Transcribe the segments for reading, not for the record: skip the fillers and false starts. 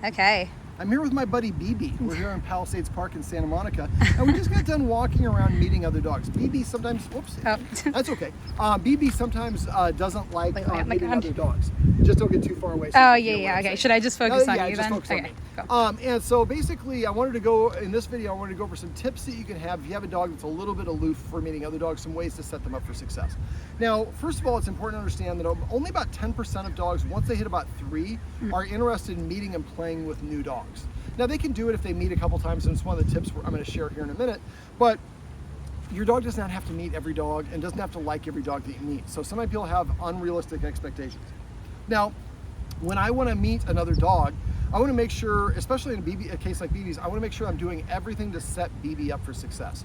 Okay. I'm here with my buddy BB. We're here in Palisades Park in Santa Monica, and we just got done walking around meeting other dogs. BB sometimes, whoops, that's okay. BB sometimes doesn't like meeting other dogs. Just don't get too far away. So Oh, yeah, okay. Should I just focus on you just then? Focus on me. And so basically, I wanted to go, in this video, I wanted to go over some tips that you can have if you have a dog that's a little bit aloof for meeting other dogs, some ways to set them up for success. Now, first of all, it's important to understand that only about 10% of dogs, once they hit about 3, are interested in meeting and playing with new dogs. Now, they can do it if they meet a couple times, and it's one of the tips I'm going to share here in a minute, but your dog does not have to meet every dog and doesn't have to like every dog that you meet. So sometimes people have unrealistic expectations. Now, when I want to meet another dog, I want to make sure, especially in a case like BB's, I want to make sure I'm doing everything to set BB up for success.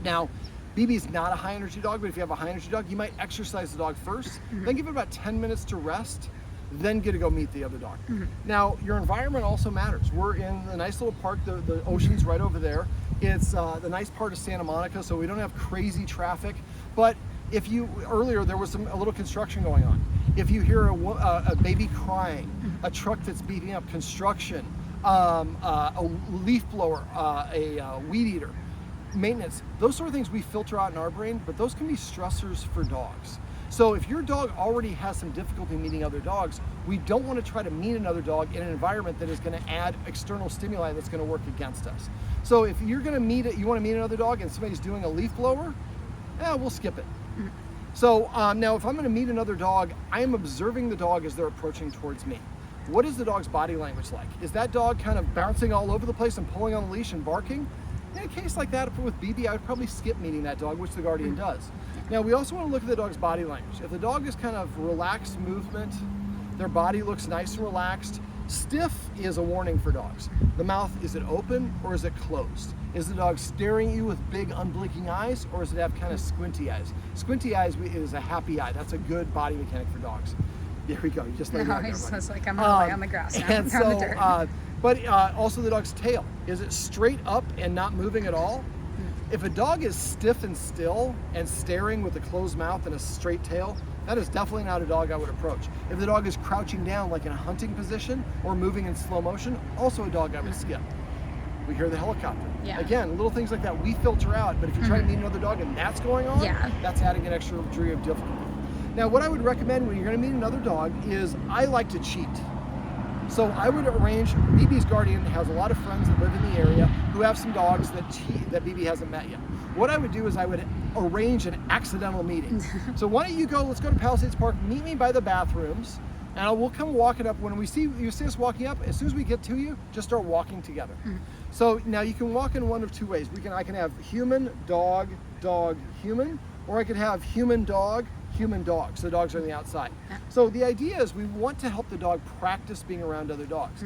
Now, BB is not a high energy dog, but if you have a high energy dog, you might exercise the dog first, then give it about 10 minutes to rest, then get to go meet the other dog. Now, your environment also matters. We're in a nice little park, the ocean's right over there. It's the nice part of Santa Monica, so we don't have crazy traffic, but earlier there was a little construction going on. If you hear a baby crying, a truck that's beating up, construction, a leaf blower, a weed eater, maintenance, those sort of things we filter out in our brain, but those can be stressors for dogs. So if your dog already has some difficulty meeting other dogs, we don't want to try to meet another dog in an environment that is going to add external stimuli that's going to work against us. So if you're going to you want to meet another dog and somebody's doing a leaf blower, we'll skip it. So now if I'm going to meet another dog, I am observing the dog as they're approaching towards me. What is the dog's body language like? Is that dog kind of bouncing all over the place and pulling on the leash and barking? In a case like that, with BB, I would probably skip meeting that dog, which the guardian does. Now, we also want to look at the dog's body language. If the dog is kind of relaxed movement, their body looks nice and relaxed, stiff is a warning for dogs. The mouth, is it open or is it closed? Is the dog staring at you with big unblinking eyes, or does it have kind of squinty eyes? Squinty eyes is a happy eye. That's a good body mechanic for dogs. There we go. You just let it out there, buddy. It's like I'm gonna lay on the grass now. And so, but also the dog's tail. Is it straight up and not moving at all? If a dog is stiff and still and staring with a closed mouth and a straight tail, that is definitely not a dog I would approach. If the dog is crouching down like in a hunting position or moving in slow motion, also a dog I would skip. We hear the helicopter. Yeah. Again, little things like that we filter out, but if you're trying to meet another dog and that's going on, that's adding an extra degree of difficulty. Now, what I would recommend when you're going to meet another dog is I like to cheat. So I would arrange, BB's guardian has a lot of friends that live in the area who have some dogs that BB hasn't met yet. What I would do is I would arrange an accidental meeting. So why don't you let's go to Palisades Park, meet me by the bathrooms, and we'll come walking up. When you see us walking up, as soon as we get to you, just start walking together. So now you can walk in one of two ways. I can have human, dog, dog, human, or I could have human, dog, human dog, so dogs are on the outside. So the idea is we want to help the dog practice being around other dogs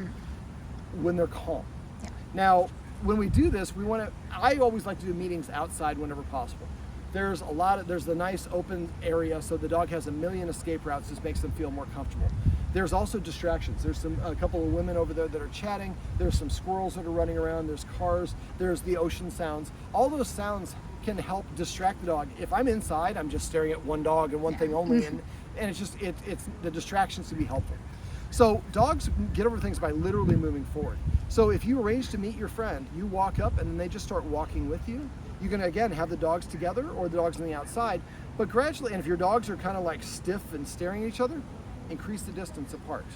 when they're calm. Now, when we do this, I always like to do meetings outside whenever possible. There's the nice open area, so the dog has a million escape routes, just makes them feel more comfortable. There's also distractions. There's a couple of women over there that are chatting. There's some squirrels that are running around. There's cars. There's the ocean sounds. All those sounds can help distract the dog. If I'm inside, I'm just staring at one dog and one thing only, and it's the distractions to be helpful. So dogs get over things by literally moving forward. So if you arrange to meet your friend, you walk up and then they just start walking with you. You can again have the dogs together or the dogs on the outside, but gradually, and if your dogs are kind of like stiff and staring at each other, increase the distance apart.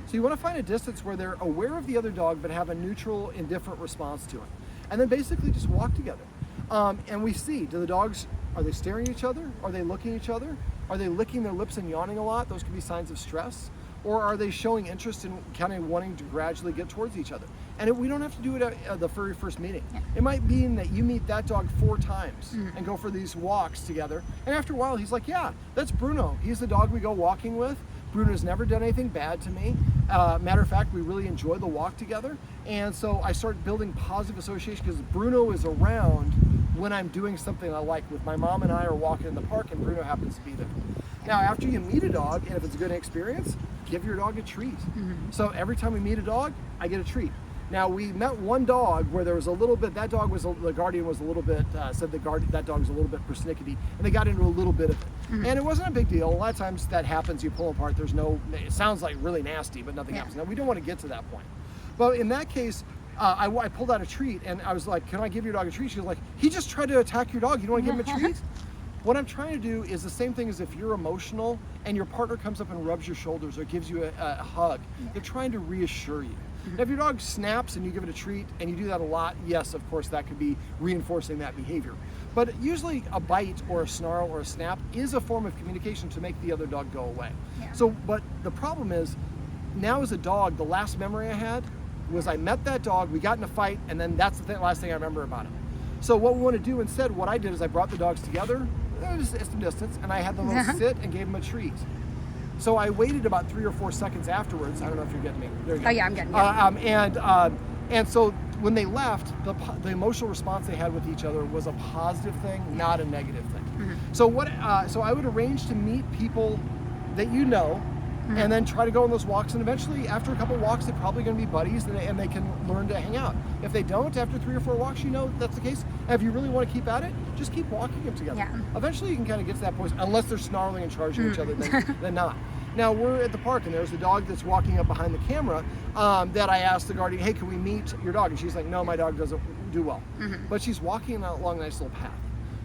So you want to find a distance where they're aware of the other dog but have a neutral, indifferent response to it. And then basically just walk together. And we see, do the dogs, are they staring at each other? Are they looking at each other? Are they licking their lips and yawning a lot? Those could be signs of stress. Or are they showing interest in kind of wanting to gradually get towards each other? And we don't have to do it at the very first meeting. It might be that you meet that dog 4 times and go for these walks together. And after a while, he's like, yeah, that's Bruno. He's the dog we go walking with. Bruno's never done anything bad to me. Matter of fact, we really enjoy the walk together. And so I start building positive association because Bruno is around when I'm doing something I like. With my mom and I are walking in the park and Bruno happens to be there. Now, after you meet a dog, and if it's a good experience, give your dog a treat. So every time we meet a dog, I get a treat. Now, we met one dog where there was a little bit, the guardian was a little bit, said that dog was a little bit persnickety, and they got into a little bit of it. And it wasn't a big deal. A lot of times that happens, you pull apart, it sounds like really nasty, but nothing happens. Now, we don't want to get to that point. Well, in that case, I pulled out a treat and I was like, can I give your dog a treat? She was like, he just tried to attack your dog. You don't want to give him a treat? What I'm trying to do is the same thing as if you're emotional and your partner comes up and rubs your shoulders or gives you a hug. They're trying to reassure you. Now, if your dog snaps and you give it a treat and you do that a lot, yes, of course, that could be reinforcing that behavior. But usually a bite or a snarl or a snap is a form of communication to make the other dog go away. So, but the problem is, now as a dog, the last memory I had was I met that dog, we got in a fight, and then that's the last thing I remember about it. So what we want to do instead, what I did is I brought the dogs together, just at some distance, and I had them both sit and gave them a treat. So I waited about 3 or 4 seconds afterwards. I don't know if you're getting me. There you go. Oh yeah, I'm getting you. And so when they left, the emotional response they had with each other was a positive thing, not a negative thing. So so I would arrange to meet people that you know, and then try to go on those walks, and eventually after a couple walks they're probably going to be buddies and they can learn to hang out. If they don't after 3 or 4 walks, you know that's the case. And if you really want to keep at it, just keep walking them together. Eventually you can kind of get to that point, unless they're snarling and charging each other, then not. Now we're at the park and there's the dog that's walking up behind the camera that I asked the guardian, hey, can we meet your dog? And she's like, no, my dog doesn't do well. But she's walking along a nice little path.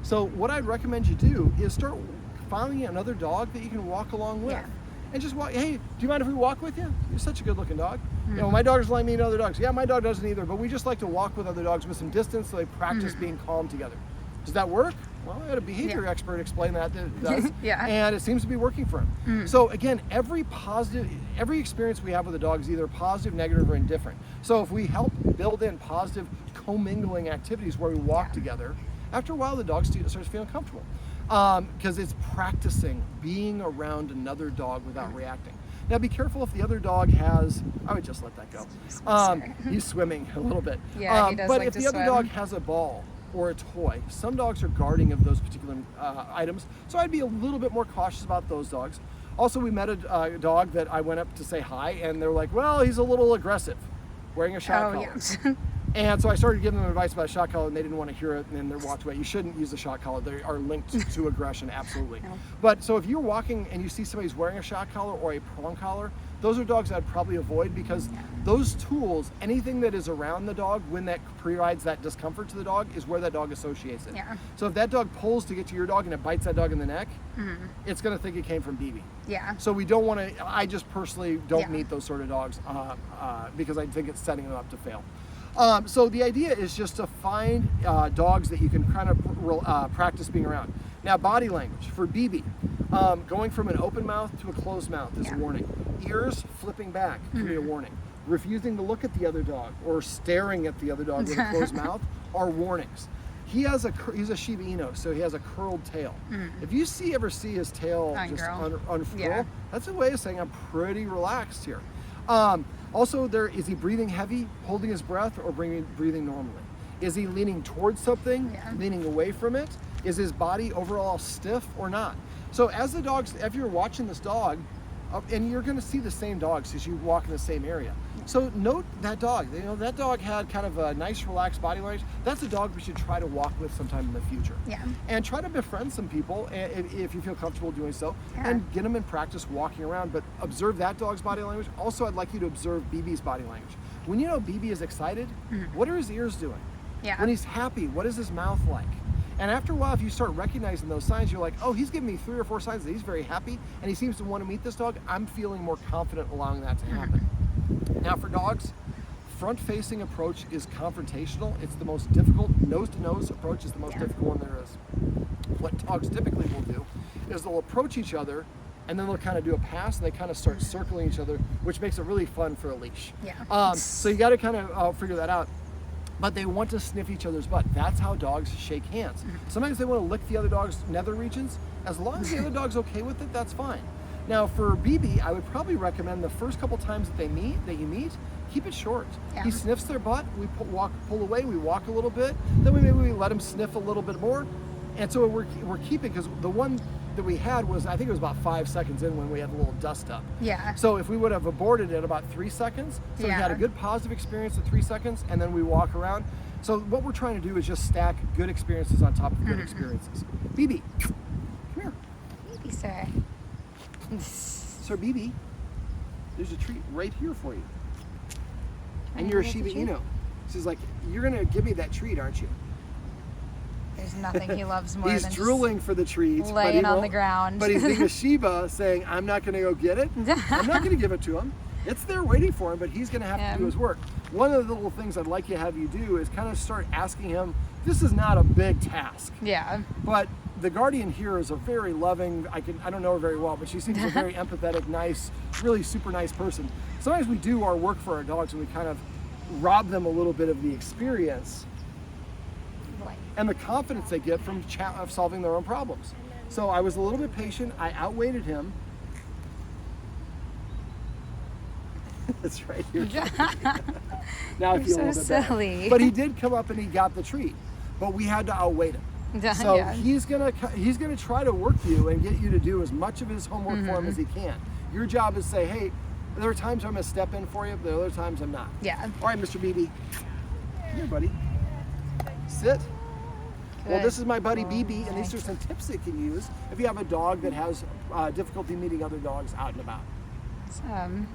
So what I'd recommend you do is start finding another dog that you can walk along with. And just walk, hey, do you mind if we walk with you? You're such a good looking dog. You know, my dog doesn't like meeting other dogs. Yeah, my dog doesn't either, but we just like to walk with other dogs with some distance so they practice being calm together. Does that work? Well, I had a behavior expert explain that it does. And it seems to be working for him. So again, every experience we have with a dog is either positive, negative, or indifferent. So if we help build in positive commingling activities where we walk together, after a while the dog starts feeling comfortable. Because it's practicing being around another dog without reacting. Now be careful if the other dog has, I would just let that go. He's swimming a little bit. He does but like if to the other swim. dog has a ball or a toy, some dogs are guarding of those particular items, so I'd be a little bit more cautious about those dogs. Also, we met a dog that I went up to say hi, and they're like, well, he's a little aggressive, wearing a shot collar. And so I started giving them advice about a shot collar, and they didn't want to hear it, and then they walked away. You shouldn't use a shot collar. They are linked to aggression, absolutely. But so if you're walking and you see somebody's wearing a shot collar or a prong collar, those are dogs I'd probably avoid, because those tools, anything that is around the dog when that provides that discomfort to the dog, is where that dog associates it. So if that dog pulls to get to your dog and it bites that dog in the neck, it's going to think it came from BB. So we don't want to, I just personally don't meet those sort of dogs because I think it's setting them up to fail. So the idea is just to find dogs that you can kind of practice being around. Now, body language for BB, going from an open mouth to a closed mouth is a warning. Ears flipping back can be a warning. Refusing to look at the other dog or staring at the other dog with a closed mouth are warnings. He's a Shiba Inu, so he has a curled tail. If you ever see his tail just unfurl, that's a way of saying I'm pretty relaxed here. Also, is he breathing heavy, holding his breath, or breathing normally? Is he leaning towards something, leaning away from it? Is his body overall stiff or not? So as the dogs, if you're watching this dog, and you're going to see the same dogs as you walk in the same area. So note that dog. You know, that dog had kind of a nice, relaxed body language. That's a dog we should try to walk with sometime in the future. And try to befriend some people if you feel comfortable doing so, and get them in practice walking around. But observe that dog's body language. Also, I'd like you to observe BB's body language. When you know BB is excited, what are his ears doing? When he's happy, what is his mouth like? And after a while, if you start recognizing those signs, you're like, oh, he's giving me 3 or 4 signs that he's very happy and he seems to want to meet this dog. I'm feeling more confident allowing that to happen. Now for dogs, front-facing approach is confrontational. It's the most difficult. Nose-to-nose approach is the most difficult one there is. What dogs typically will do is they'll approach each other and then they'll kind of do a pass and they kind of start circling each other, which makes it really fun for a leash. So you got to kind of figure that out. But they want to sniff each other's butt. That's how dogs shake hands. Sometimes they want to lick the other dog's nether regions. As long as the other dog's okay with it, that's fine. Now for BB, I would probably recommend the first couple times that you meet, keep it short. He sniffs their butt, we pull away, we walk a little bit, then maybe we let him sniff a little bit more. And so we're keeping, because the one that we had was, I think it was about 5 seconds in when we had a little dust up. So if we would have aborted at about 3 seconds, so we had a good positive experience at 3 seconds, and then we walk around. So what we're trying to do is just stack good experiences on top of good experiences. BB, come here. BB, sir. Sir BB, there's a treat right here for you. and you're a Shiba Inu. She's like, you're gonna give me that treat, aren't you? There's nothing he loves more he's than drooling for the treats, laying on the ground. But he's being a Shiba, saying, I'm not gonna go get it. I'm not gonna give it to him. It's there waiting for him, but he's gonna have to do his work. One of the little things I'd like to have you do is kind of start asking him, this is not a big task. Yeah. But the guardian here is a very loving, I don't know her very well, but she seems a very empathetic, nice, really super nice person. Sometimes we do our work for our dogs and we kind of rob them a little bit of the experience and the confidence they get from of solving their own problems. So I was a little bit patient. I outweighted him. It's right here. Now I feel a little bit silly. bad. But he did come up and he got the treat. But we had to outweight him. So he's gonna try to work you and get you to do as much of his homework for him as he can. Your job is to say, hey, there are times I'm gonna step in for you, but there are other times I'm not. Yeah. All right, Mr. BB. Come here, buddy. Sit. Well, this is my buddy BB, and these are some tips they can use if you have a dog that has difficulty meeting other dogs out and about. Awesome.